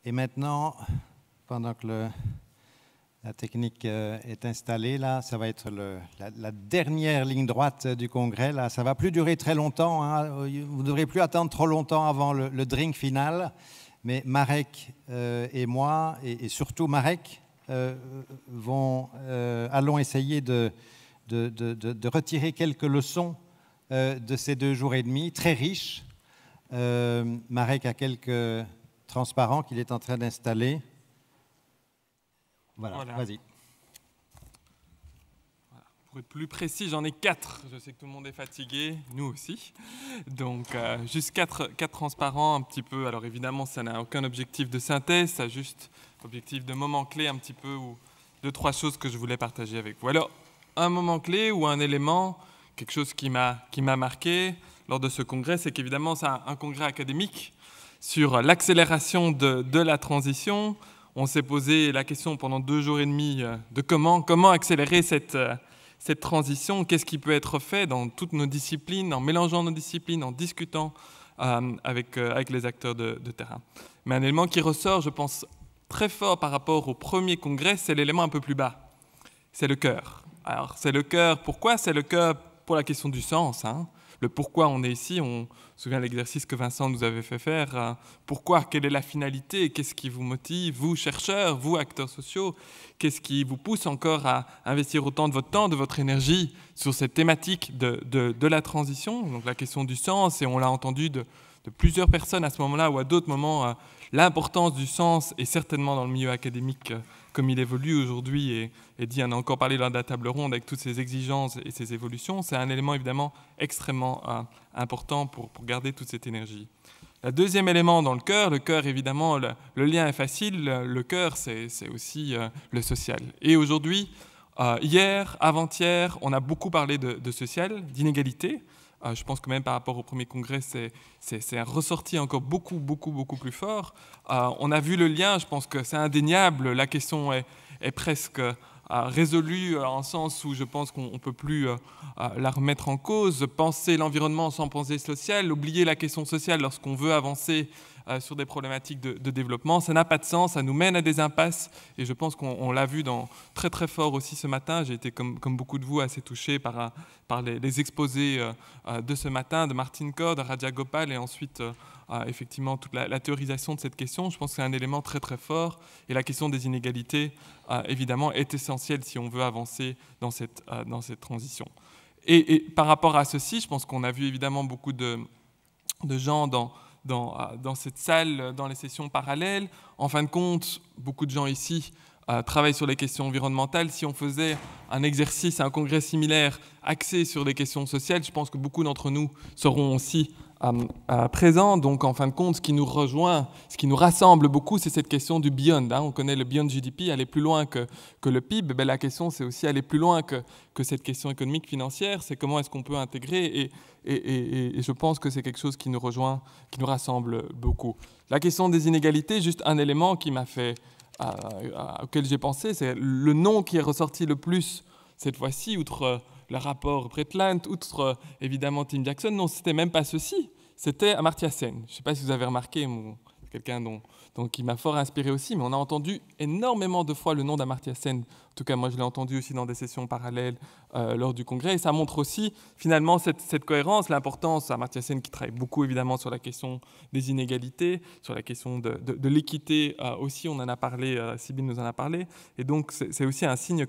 Et maintenant, pendant que la technique est installée, là, ça va être la dernière ligne droite du congrès. Là, ça ne va plus durer très longtemps, hein. Vous ne devrez plus attendre trop longtemps avant le drink final. Mais Marek et moi, et surtout Marek, allons essayer de retirer quelques leçons de ces 2 jours et demi, très riches. Marek a quelques transparents qu'il est en train d'installer. Voilà. Vas-y. Voilà. Pour être plus précis, j'en ai 4. Je sais que tout le monde est fatigué, nous aussi. Donc, juste 4 transparents un petit peu. Alors évidemment, ça n'a aucun objectif de synthèse, ça a juste objectif de moment clé un petit peu, ou 2-3 choses que je voulais partager avec vous. Alors, un moment clé ou un élément, quelque chose qui m'a marqué lors de ce congrès, c'est qu'évidemment, c'est un congrès académique sur l'accélération de la transition. On s'est posé la question pendant 2 jours et demi de comment accélérer cette transition, qu'est-ce qui peut être fait dans toutes nos disciplines, en mélangeant nos disciplines, en discutant avec les acteurs de terrain. Mais un élément qui ressort, je pense, très fort par rapport au premier congrès, c'est l'élément un peu plus bas, c'est le cœur. Alors, c'est le cœur, pourquoi? C'est le cœur pour la question du sens, hein. Le pourquoi on est ici, on se souvient de l'exercice que Vincent nous avait fait faire. Pourquoi? Quelle est la finalité? Qu'est-ce qui vous motive, vous chercheurs, vous acteurs sociaux? Qu'est-ce qui vous pousse encore à investir autant de votre temps, de votre énergie sur cette thématique de la transition? Donc la question du sens, et on l'a entendu de plusieurs personnes à ce moment-là ou à d'autres moments, l'importance du sens est certainement dans le milieu académique comme il évolue aujourd'hui, et dit, on a encore parlé lors de la table ronde avec toutes ces exigences et ces évolutions, c'est un élément évidemment extrêmement important pour garder toute cette énergie. Le deuxième élément dans le cœur évidemment, le lien est facile, le cœur c'est aussi le social. Et aujourd'hui, hier, avant-hier, on a beaucoup parlé de social, d'inégalité. Je pense que même par rapport au premier congrès, c'est ressorti encore beaucoup plus fort. On a vu le lien, je pense que c'est indéniable, la question est presque résolue en sens où je pense qu'on ne peut plus la remettre en cause. Penser l'environnement sans penser social, oublier la question sociale lorsqu'on veut avancer sur des problématiques de développement, ça n'a pas de sens, ça nous mène à des impasses, et je pense qu'on l'a vu très fort aussi ce matin. J'ai été comme beaucoup de vous assez touché par les exposés de ce matin de Martin Kaur, de Raja Gopal, et ensuite effectivement toute la théorisation de cette question. Je pense que c'est un élément très fort, et la question des inégalités évidemment est essentielle si on veut avancer dans cette transition. Et par rapport à ceci, je pense qu'on a vu évidemment beaucoup de gens dans cette salle, dans les sessions parallèles. En fin de compte, beaucoup de gens ici travaillent sur les questions environnementales. Si on faisait un exercice, un congrès similaire axé sur les questions sociales, je pense que beaucoup d'entre nous seront aussi présents. Donc, en fin de compte, ce qui nous rejoint, ce qui nous rassemble beaucoup, c'est cette question du beyond, hein. On connaît le beyond GDP, aller plus loin que le PIB. Ben, la question, c'est aussi aller plus loin que cette question économique, financière. C'est comment est-ce qu'on peut intégrer, et je pense que c'est quelque chose qui nous rejoint, qui nous rassemble beaucoup. La question des inégalités, juste un élément qui m'a fait, auquel j'ai pensé, c'est le nom qui est ressorti le plus cette fois-ci, outre le rapport Brundtland, outre évidemment Tim Jackson. Non, c'était même pas ceci, c'était Amartya Sen. Je ne sais pas si vous avez remarqué, quelqu'un qui m'a fort inspiré aussi, mais on a entendu énormément de fois le nom d'Amartya Sen. En tout cas, moi, je l'ai entendu aussi dans des sessions parallèles lors du congrès, et ça montre aussi finalement cette cohérence, l'importance. Amartya Sen qui travaille beaucoup évidemment sur la question des inégalités, sur la question de l'équité aussi, on en a parlé, Sybille nous en a parlé, et donc c'est aussi un signe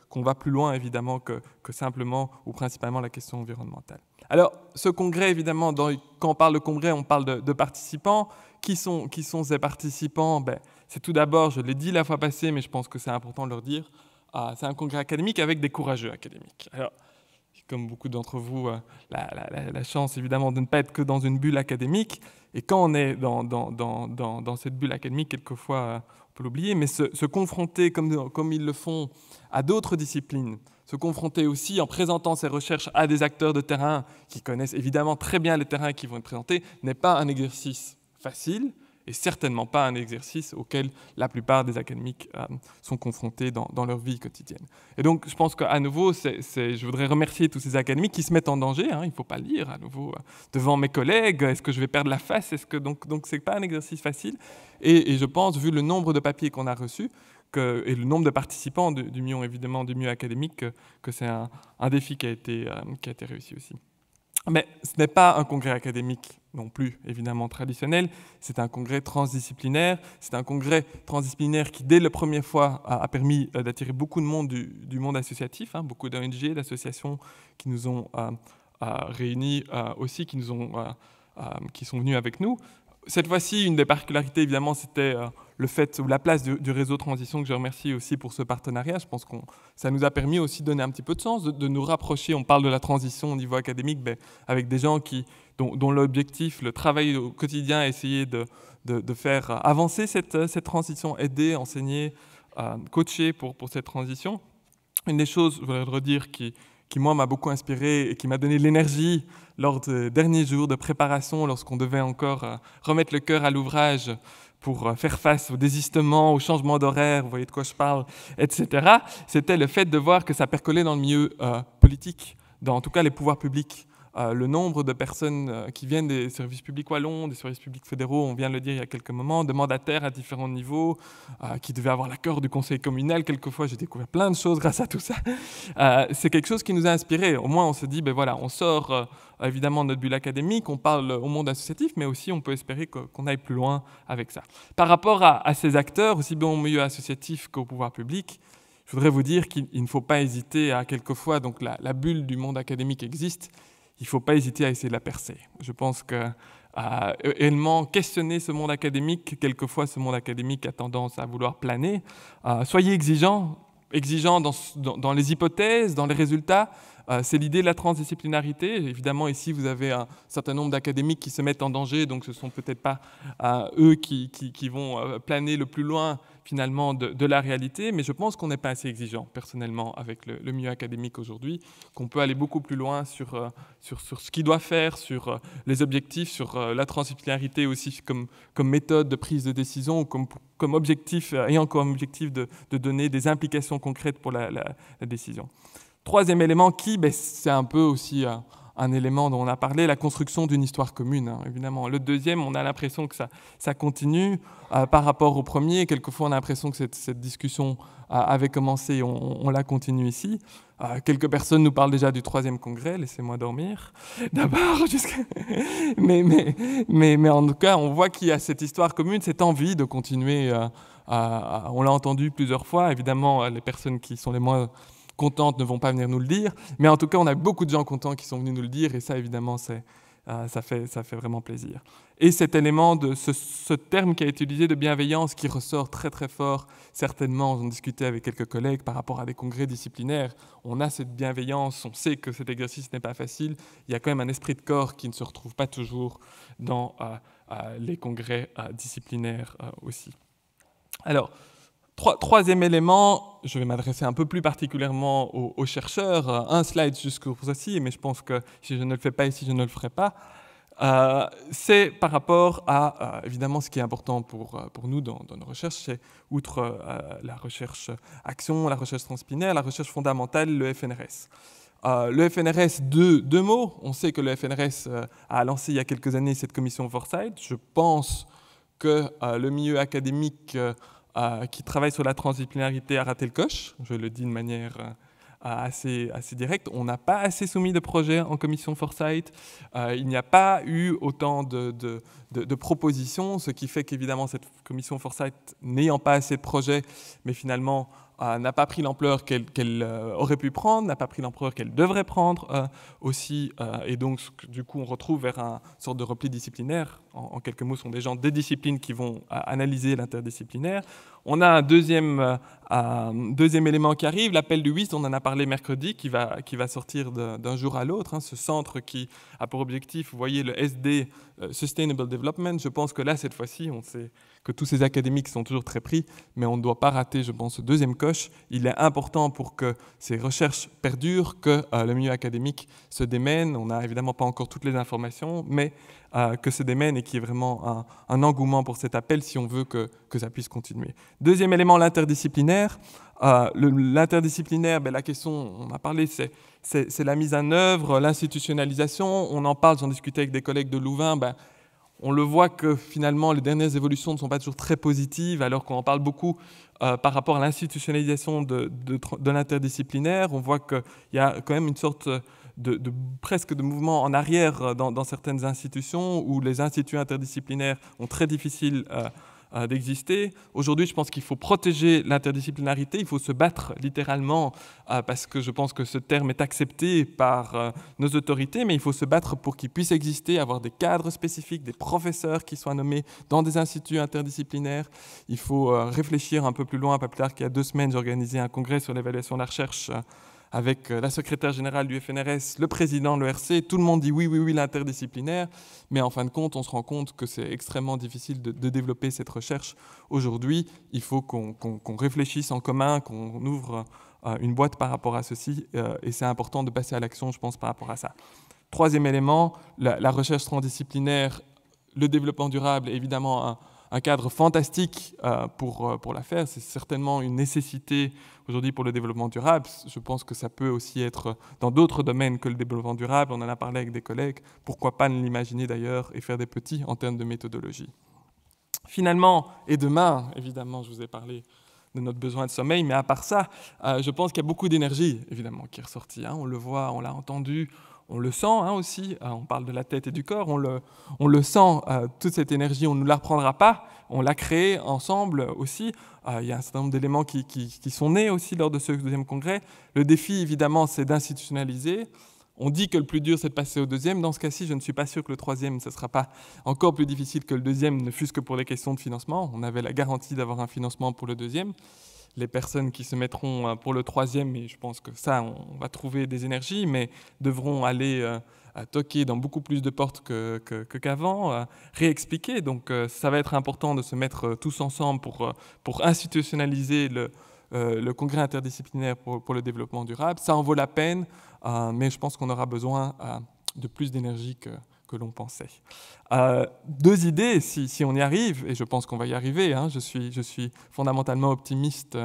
qu'on va plus loin évidemment que simplement ou principalement la question environnementale. Alors, ce congrès, évidemment, quand on parle de congrès, on parle de participants. Qui sont ces participants? C'est tout d'abord, je l'ai dit la fois passée, mais je pense que c'est important de leur dire, c'est un congrès académique avec des courageux académiques. Alors, comme beaucoup d'entre vous, la chance, évidemment, de ne pas être que dans une bulle académique. Et quand on est dans cette bulle académique, quelquefois, on peut l'oublier, mais se confronter, comme ils le font, à d'autres disciplines, se confronter aussi en présentant ses recherches à des acteurs de terrain qui connaissent évidemment très bien les terrains qui vont être présentés, n'est pas un exercice facile, et certainement pas un exercice auquel la plupart des académiques sont confrontés dans leur vie quotidienne. Et donc, je pense qu'à nouveau, je voudrais remercier tous ces académiques qui se mettent en danger. Hein, il ne faut pas le dire à nouveau devant mes collègues. Est-ce que je vais perdre la face? Donc, ce n'est pas un exercice facile. Et je pense, vu le nombre de papiers qu'on a reçus, et le nombre de participants du MIO, évidemment, du MIO académique, que c'est un défi qui a été réussi aussi. Mais ce n'est pas un congrès académique non plus, évidemment, traditionnel. C'est un congrès transdisciplinaire. C'est un congrès transdisciplinaire qui, dès la première fois, a permis d'attirer beaucoup de monde du monde associatif, hein, beaucoup d'ONG, d'associations qui nous ont réunis aussi, qui sont venus avec nous. Cette fois-ci, une des particularités, évidemment, c'était le fait, ou la place du réseau Transition, que je remercie aussi pour ce partenariat. Je pense que ça nous a permis aussi de donner un petit peu de sens, de nous rapprocher. On parle de la transition au niveau académique, avec des gens dont l'objectif, le travail au quotidien, est essayer de faire avancer cette transition, aider, enseigner, coacher pour cette transition. Une des choses, je voudrais le redire, qui moi, m'a beaucoup inspiré et qui m'a donné l'énergie lors des derniers jours de préparation, lorsqu'on devait encore remettre le cœur à l'ouvrage pour faire face au désistement, au changement d'horaire, vous voyez de quoi je parle, etc. C'était le fait de voir que ça percolait dans le milieu politique, dans en tout cas les pouvoirs publics. Le nombre de personnes qui viennent des services publics wallons, des services publics fédéraux, on vient de le dire il y a quelques moments, de mandataires à différents niveaux, qui devaient avoir l'accord du conseil communal. Quelquefois, j'ai découvert plein de choses grâce à tout ça. C'est quelque chose qui nous a inspirés. Au moins, on se dit, voilà, on sort évidemment de notre bulle académique, on parle au monde associatif, mais aussi on peut espérer qu'on aille plus loin avec ça. Par rapport à ces acteurs, aussi bien au milieu associatif qu'au pouvoir public, je voudrais vous dire qu'il ne faut pas hésiter à quelquefois, donc la bulle du monde académique existe, il ne faut pas hésiter à essayer de la percer. Je pense que réellement questionner ce monde académique, quelquefois ce monde académique a tendance à vouloir planer. Soyez exigeants dans les hypothèses, dans les résultats. C'est l'idée de la transdisciplinarité. Évidemment, ici, vous avez un certain nombre d'académiques qui se mettent en danger, donc ce ne sont peut-être pas eux qui vont planer le plus loin, finalement, de la réalité. Mais je pense qu'on n'est pas assez exigeant, personnellement, avec le milieu académique aujourd'hui, qu'on peut aller beaucoup plus loin sur ce qu'il doit faire, sur les objectifs, sur la transdisciplinarité aussi comme méthode de prise de décision, ou comme objectif, ayant comme objectif de donner des implications concrètes pour la décision. Troisième élément c'est un peu aussi un élément dont on a parlé, la construction d'une histoire commune, hein, évidemment. Le deuxième, on a l'impression que ça continue par rapport au premier. Quelquefois, on a l'impression que cette discussion avait commencé et on la continue ici. Quelques personnes nous parlent déjà du troisième congrès, laissez-moi dormir d'abord. Mais en tout cas, on voit qu'il y a cette histoire commune, cette envie de continuer. On l'a entendu plusieurs fois, évidemment, les personnes qui sont les moins contentes ne vont pas venir nous le dire, mais en tout cas, on a beaucoup de gens contents qui sont venus nous le dire, et ça, évidemment, ça fait vraiment plaisir. Et cet élément, ce terme qui a été utilisé de bienveillance, qui ressort très très fort, certainement, on en discutait avec quelques collègues par rapport à des congrès disciplinaires, on a cette bienveillance, on sait que cet exercice n'est pas facile, il y a quand même un esprit de corps qui ne se retrouve pas toujours dans les congrès disciplinaires aussi. Alors, troisième élément, je vais m'adresser un peu plus particulièrement aux chercheurs. Un slide jusqu'au ceci, mais je pense que si je ne le fais pas ici, je ne le ferai pas. C'est par rapport à, évidemment, ce qui est important pour nous dans nos recherches, c'est, outre la recherche action, la recherche transdisciplinaire, la recherche fondamentale, le FNRS. Le FNRS, deux mots. On sait que le FNRS a lancé il y a quelques années cette commission Foresight. Je pense que le milieu académique qui travaille sur la transdisciplinarité a raté le coche, je le dis de manière assez directe. On n'a pas assez soumis de projets en commission Foresight, il n'y a pas eu autant de propositions, ce qui fait qu'évidemment cette commission Foresight, n'ayant pas assez de projets, mais finalement n'a pas pris l'ampleur qu'elle aurait pu prendre, n'a pas pris l'ampleur qu'elle devrait prendre aussi, et donc du coup on retrouve vers une sorte de repli disciplinaire. En quelques mots, ce sont des gens des disciplines qui vont analyser l'interdisciplinaire. On a un deuxième élément qui arrive, l'appel du WIST, on en a parlé mercredi, qui va sortir d'un jour à l'autre, hein, ce centre qui a pour objectif, vous voyez le SD, Sustainable Development. Je pense que là, cette fois-ci, on sait que tous ces académiques sont toujours très pris, mais on ne doit pas rater, je pense, ce deuxième coche. Il est important pour que ces recherches perdurent, que le milieu académique se démène. On n'a évidemment pas encore toutes les informations, mais que se démène et qu'il y ait vraiment un engouement pour cet appel si on veut que ça puisse continuer. Deuxième élément, l'interdisciplinaire. L'interdisciplinaire, la question, on a parlé, c'est la mise en œuvre, l'institutionnalisation. On en parle, j'en discutais avec des collègues de Louvain. On le voit que finalement, les dernières évolutions ne sont pas toujours très positives, alors qu'on en parle beaucoup par rapport à l'institutionnalisation de l'interdisciplinaire. On voit qu'il y a quand même une sorte presque de mouvement en arrière dans certaines institutions où les instituts interdisciplinaires ont très difficile d'exister. Aujourd'hui, je pense qu'il faut protéger l'interdisciplinarité, il faut se battre littéralement parce que je pense que ce terme est accepté par nos autorités, mais il faut se battre pour qu'il puisse exister, avoir des cadres spécifiques, des professeurs qui soient nommés dans des instituts interdisciplinaires. Il faut réfléchir un peu plus loin. Pas plus tard qu'il y a 2 semaines, j'ai organisé un congrès sur l'évaluation de la recherche avec la secrétaire générale du FNRS, le président de l'ERC. Tout le monde dit oui, l'interdisciplinaire. Mais en fin de compte, on se rend compte que c'est extrêmement difficile de développer cette recherche. Aujourd'hui, il faut qu'on réfléchisse en commun, qu'on ouvre une boîte par rapport à ceci. Et c'est important de passer à l'action, je pense, par rapport à ça. Troisième élément, la recherche transdisciplinaire, le développement durable, évidemment, un cadre fantastique pour la faire. C'est certainement une nécessité aujourd'hui pour le développement durable. Je pense que ça peut aussi être dans d'autres domaines que le développement durable. On en a parlé avec des collègues. Pourquoi pas l'imaginer d'ailleurs et faire des petits en termes de méthodologie. Finalement, et demain, évidemment, je vous ai parlé de notre besoin de sommeil, mais à part ça, je pense qu'il y a beaucoup d'énergie, évidemment, qui est ressortie. On le voit, on l'a entendu. On le sent aussi, on parle de la tête et du corps, on le sent, toute cette énergie, on ne nous la reprendra pas, on l'a créée ensemble aussi. Il y a un certain nombre d'éléments qui sont nés aussi lors de ce deuxième congrès. Le défi, évidemment, c'est d'institutionnaliser. On dit que le plus dur, c'est de passer au deuxième. Dans ce cas-ci, je ne suis pas sûr que le troisième, ce ne sera pas encore plus difficile que le deuxième, ne fût-ce que pour les questions de financement. On avait la garantie d'avoir un financement pour le deuxième. Les personnes qui se mettront pour le troisième, et je pense que ça, on va trouver des énergies, mais devront aller toquer dans beaucoup plus de portes qu'avant, réexpliquer. Donc ça va être important de se mettre tous ensemble pour institutionnaliser le congrès interdisciplinaire pour le développement durable. Ça en vaut la peine, mais je pense qu'on aura besoin de plus d'énergie que l'on pensait. 2 idées, si on y arrive, et je pense qu'on va y arriver. Je suis fondamentalement optimiste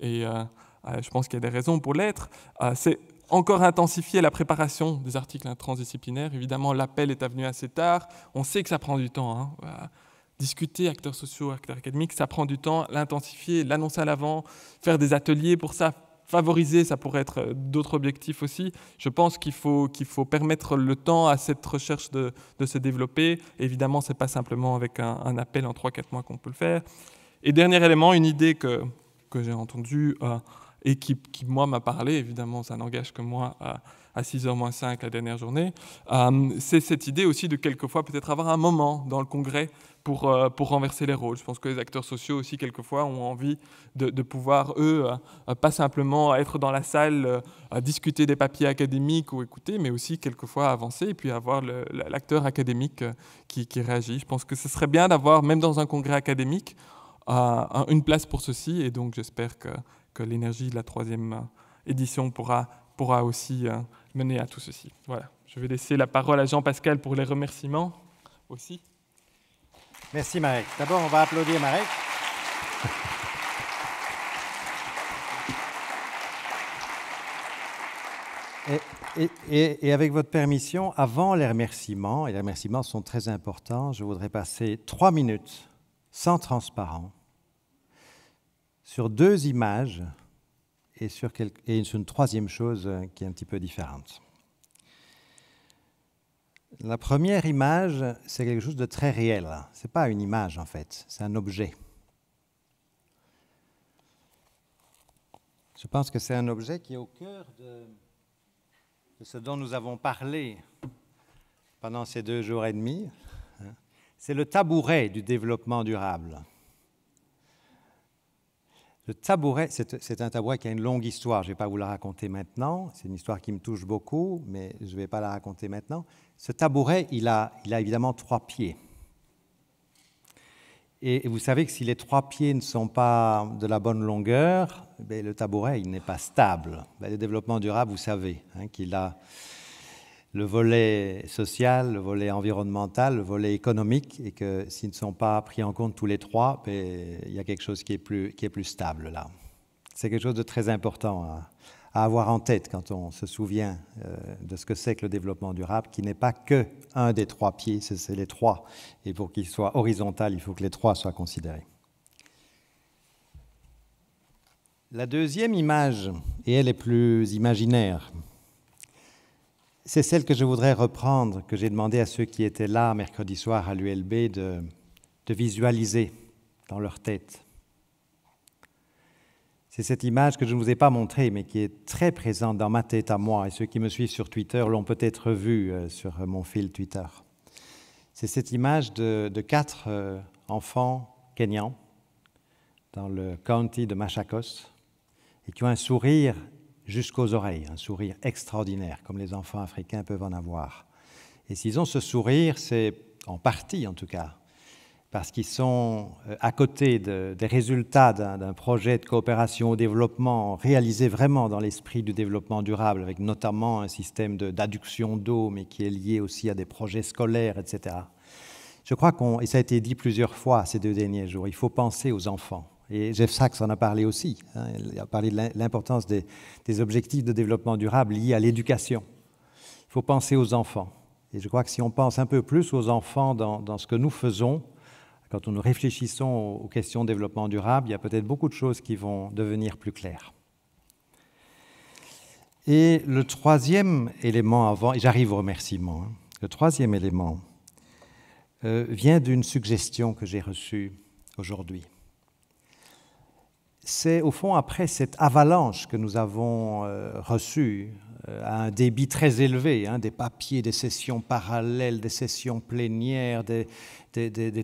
et je pense qu'il y a des raisons pour l'être. C'est encore intensifier la préparation des articles transdisciplinaires. Évidemment, l'appel est venu assez tard. On sait que ça prend du temps. Discuter, acteurs sociaux, acteurs académiques, ça prend du temps. L'intensifier, l'annoncer à l'avant, faire des ateliers pour ça, favoriser, ça pourrait être d'autres objectifs aussi. Je pense qu'il faut permettre le temps à cette recherche de se développer. Évidemment, ce n'est pas simplement avec un appel en 3-4 mois qu'on peut le faire. Et dernier élément, une idée que j'ai entendue et qui moi, m'a parlé, évidemment, ça n'engage que moi à 6h-5 la dernière journée, c'est cette idée aussi de quelquefois peut-être avoir un moment dans le congrès pour renverser les rôles. Je pense que les acteurs sociaux aussi, quelquefois, ont envie de pouvoir, eux, pas simplement être dans la salle, à discuter des papiers académiques ou écouter, mais aussi quelquefois avancer et puis avoir l'acteur académique qui réagit. Je pense que ce serait bien d'avoir, même dans un congrès académique, une place pour ceci. Et donc, j'espère que l'énergie de la 3e édition pourra aussi mener à tout ceci. Voilà. Je vais laisser la parole à Jean-Pascal pour les remerciements aussi. Merci Marek. D'abord, on va applaudir Marek. Et avec votre permission, avant les remerciements, et les remerciements sont très importants, je voudrais passer 3 minutes sans transparent sur 2 images et sur une 3e chose qui est un petit peu différente. La première image, c'est quelque chose de très réel. Ce n'est pas une image, en fait, c'est un objet. Je pense que c'est un objet qui est au cœur de ce dont nous avons parlé pendant ces 2 jours et demi. C'est le tabouret du développement durable. Le tabouret, c'est un tabouret qui a une longue histoire. Je ne vais pas vous la raconter maintenant. C'est une histoire qui me touche beaucoup, mais je ne vais pas la raconter maintenant. Ce tabouret, il a évidemment 3 pieds. Et vous savez que si les 3 pieds ne sont pas de la bonne longueur, le tabouret il n'est pas stable. Le développement durable, vous savez, qu'il a le volet social, le volet environnemental, le volet économique, et que s'ils ne sont pas pris en compte tous les 3, il y a quelque chose qui est plus stable là. C'est quelque chose de très important à avoir en tête quand on se souvient de ce que c'est que le développement durable, qui n'est pas que un des 3 pieds, c'est les 3. Et pour qu'il soit horizontal, il faut que les 3 soient considérés. La deuxième image, et elle est plus imaginaire, c'est celle que je voudrais reprendre, que j'ai demandé à ceux qui étaient là mercredi soir à l'ULB de visualiser dans leur tête. C'est cette image que je ne vous ai pas montrée, mais qui est très présente dans ma tête à moi, et ceux qui me suivent sur Twitter l'ont peut-être vue sur mon fil Twitter. C'est cette image de 4 enfants kenyans dans le county de Machakos, et qui ont un sourire jusqu'aux oreilles, un sourire extraordinaire, comme les enfants africains peuvent en avoir. Et s'ils ont ce sourire, c'est en partie en tout cas, parce qu'ils sont à côté des résultats d'un projet de coopération au développement réalisé vraiment dans l'esprit du développement durable, avec notamment un système d'adduction d'eau, mais qui est lié aussi à des projets scolaires, etc. Je crois et ça a été dit plusieurs fois ces 2 derniers jours, il faut penser aux enfants. Et Jeff Sachs en a parlé aussi. Il a parlé de l'importance des objectifs de développement durable liés à l'éducation. Il faut penser aux enfants. Et je crois que si on pense un peu plus aux enfants dans ce que nous faisons, quand nous réfléchissons aux questions de développement durable, il y a peut-être beaucoup de choses qui vont devenir plus claires. Et le 3e élément avant, et j'arrive au remerciement, le 3e élément vient d'une suggestion que j'ai reçue aujourd'hui. C'est au fond après cette avalanche que nous avons reçue à un débit très élevé, des papiers, des sessions parallèles, des sessions plénières, des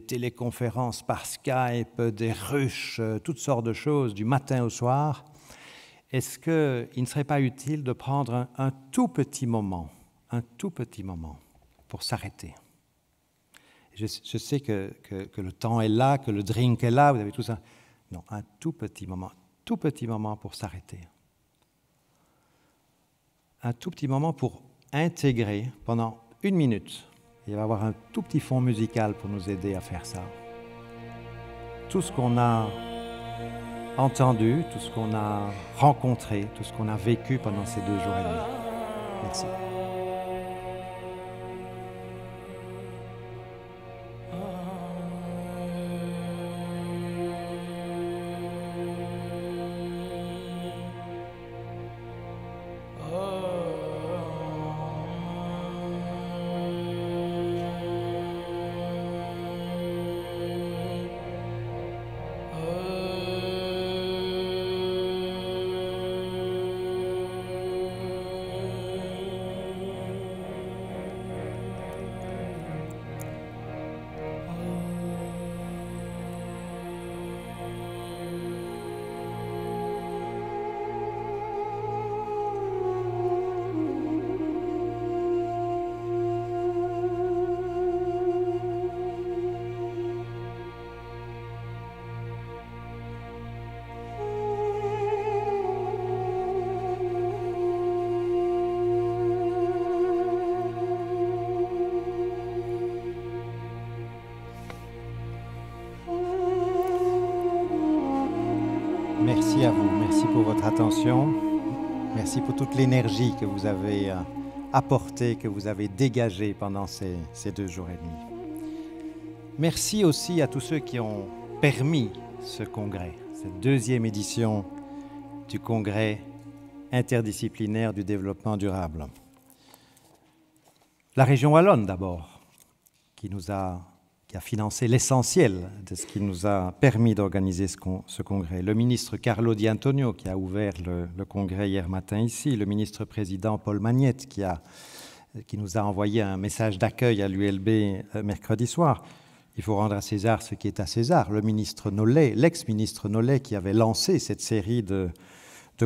téléconférences par Skype, des rushs, toutes sortes de choses du matin au soir. Est-ce qu'il ne serait pas utile de prendre un tout petit moment pour s'arrêter? Je sais que le temps est là, que le drink est là, vous avez tout ça. Non, un tout petit moment pour s'arrêter. Un tout petit moment pour intégrer pendant 1 minute. Il va y avoir un tout petit fond musical pour nous aider à faire ça. Tout ce qu'on a entendu, tout ce qu'on a rencontré, tout ce qu'on a vécu pendant ces 2 jours et demi. Merci. Merci à vous, merci pour votre attention, merci pour toute l'énergie que vous avez apportée, que vous avez dégagée pendant ces 2 jours et demi. Merci aussi à tous ceux qui ont permis ce congrès, cette 2e édition du congrès interdisciplinaire du développement durable. La région wallonne d'abord, qui a financé l'essentiel de ce qui nous a permis d'organiser ce congrès. Le ministre Carlo Di Antonio, qui a ouvert le congrès hier matin ici. Le ministre-président Paul Magnette, qui nous a envoyé un message d'accueil à l'ULB mercredi soir. Il faut rendre à César ce qui est à César. Le ministre Nollet, l'ex-ministre Nollet, qui avait lancé cette série de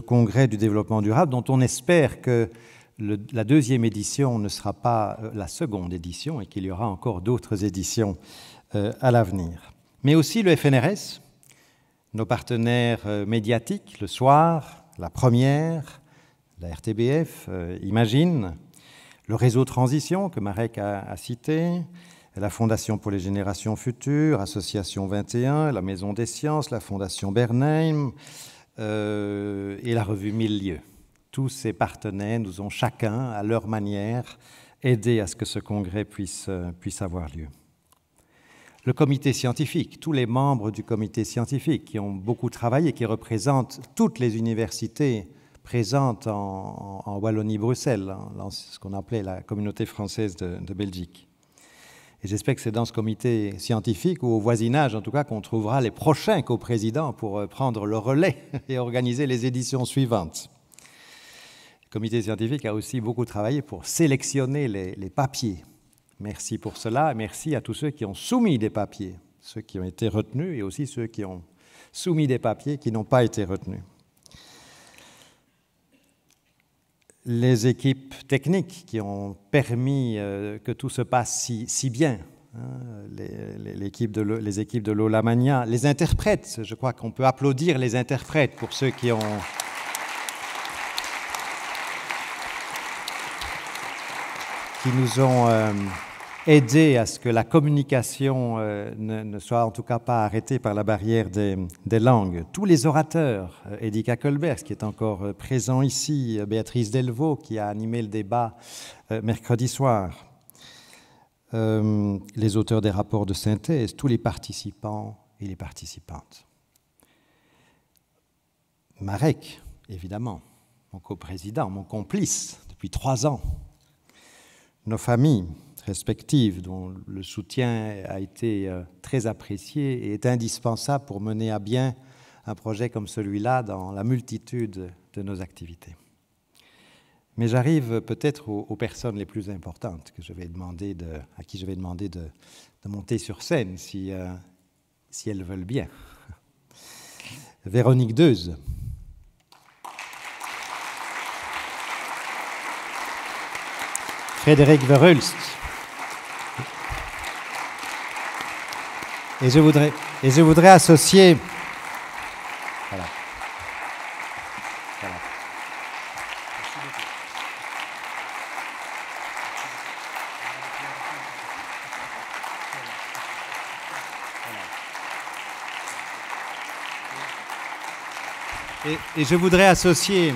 congrès du développement durable, dont on espère que la 2e édition ne sera pas la 2e édition et qu'il y aura encore d'autres éditions à l'avenir. mais aussi le FNRS, nos partenaires médiatiques, Le Soir, La Première, la RTBF, Imagine, le réseau Transition que Marek a cité, la Fondation pour les générations futures, Association 21, la Maison des sciences, la Fondation Bernheim et la revue Mille lieues. Tous ces partenaires nous ont chacun, à leur manière, aidé à ce que ce congrès puisse avoir lieu. Le comité scientifique, tous les membres du comité scientifique qui ont beaucoup travaillé, qui représentent toutes les universités présentes en Wallonie-Bruxelles, ce qu'on appelait la communauté française de Belgique. Et j'espère que c'est dans ce comité scientifique ou au voisinage, en tout cas, qu'on trouvera les prochains coprésidents pour prendre le relais et organiser les éditions suivantes. Le comité scientifique a aussi beaucoup travaillé pour sélectionner les papiers. Merci pour cela, et merci à tous ceux qui ont soumis des papiers, ceux qui ont été retenus et aussi ceux qui ont soumis des papiers qui n'ont pas été retenus. Les équipes techniques qui ont permis que tout se passe si bien, les équipes de Lola Magna, les interprètes, je crois qu'on peut applaudir les interprètes pour ceux qui nous ont aidés à ce que la communication ne soit en tout cas pas arrêtée par la barrière des langues. Tous les orateurs, Eddie Kakelberg, qui est encore présent ici, Béatrice Delvaux, qui a animé le débat mercredi soir, les auteurs des rapports de synthèse, tous les participants et les participantes. Marek, évidemment, mon coprésident, mon complice depuis 3 ans, nos familles respectives, dont le soutien a été très apprécié et est indispensable pour mener à bien un projet comme celui-là dans la multitude de nos activités. Mais j'arrive peut-être aux personnes les plus importantes à qui je vais demander de monter sur scène si elles veulent bien. Véronique Deuze. Frédéric Verhulst. Et je voudrais associer... Voilà. Voilà. Et je voudrais associer...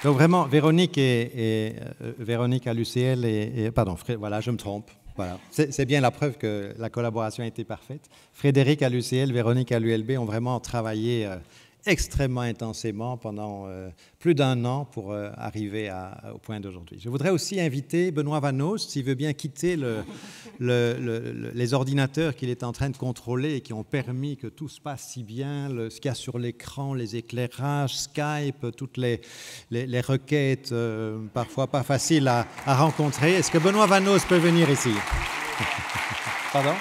Donc vraiment, Véronique Véronique à l'UCL pardon, voilà, je me trompe. Voilà. C'est bien la preuve que la collaboration a été parfaite. Frédéric à l'UCL, Véronique à l'ULB ont vraiment travaillé extrêmement intensément pendant plus d'1 an pour arriver au point d'aujourd'hui. Je voudrais aussi inviter Benoît Vanos, s'il veut bien quitter les ordinateurs qu'il est en train de contrôler et qui ont permis que tout se passe si bien, ce qu'il y a sur l'écran, les éclairages, Skype, toutes les requêtes, parfois pas faciles à rencontrer. Est-ce que Benoît Vanos peut venir ici? Pardon?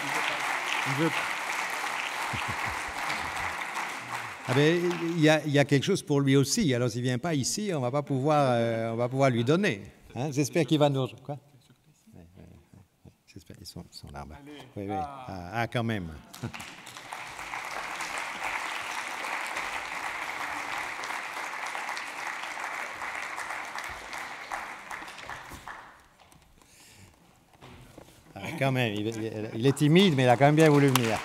Il veut... Ah ben, il y a quelque chose pour lui aussi. Alors, s'il ne vient pas ici, on va pas pouvoir lui donner. Hein? J'espère qu'il va nous... Quoi? J'espère qu'ils sont là-bas. Oui, oui. Ah, quand même. Ah, quand même. Il est timide, mais il a quand même bien voulu venir.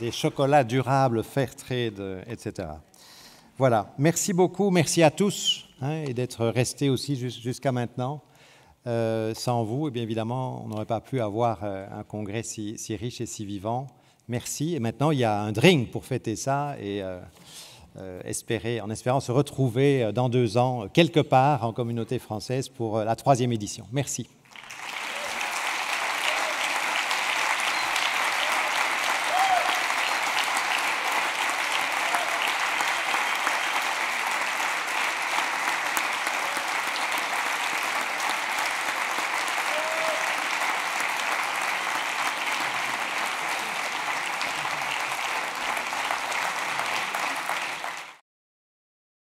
Des chocolats durables, fair trade, etc. Voilà. Merci beaucoup. Merci à tous et d'être restés aussi jusqu'à maintenant. Sans vous, et bien évidemment, on n'aurait pas pu avoir un congrès si riche et si vivant. Merci. Et maintenant, il y a un drink pour fêter ça et en espérant se retrouver dans 2 ans quelque part en communauté française pour la 3e édition. Merci.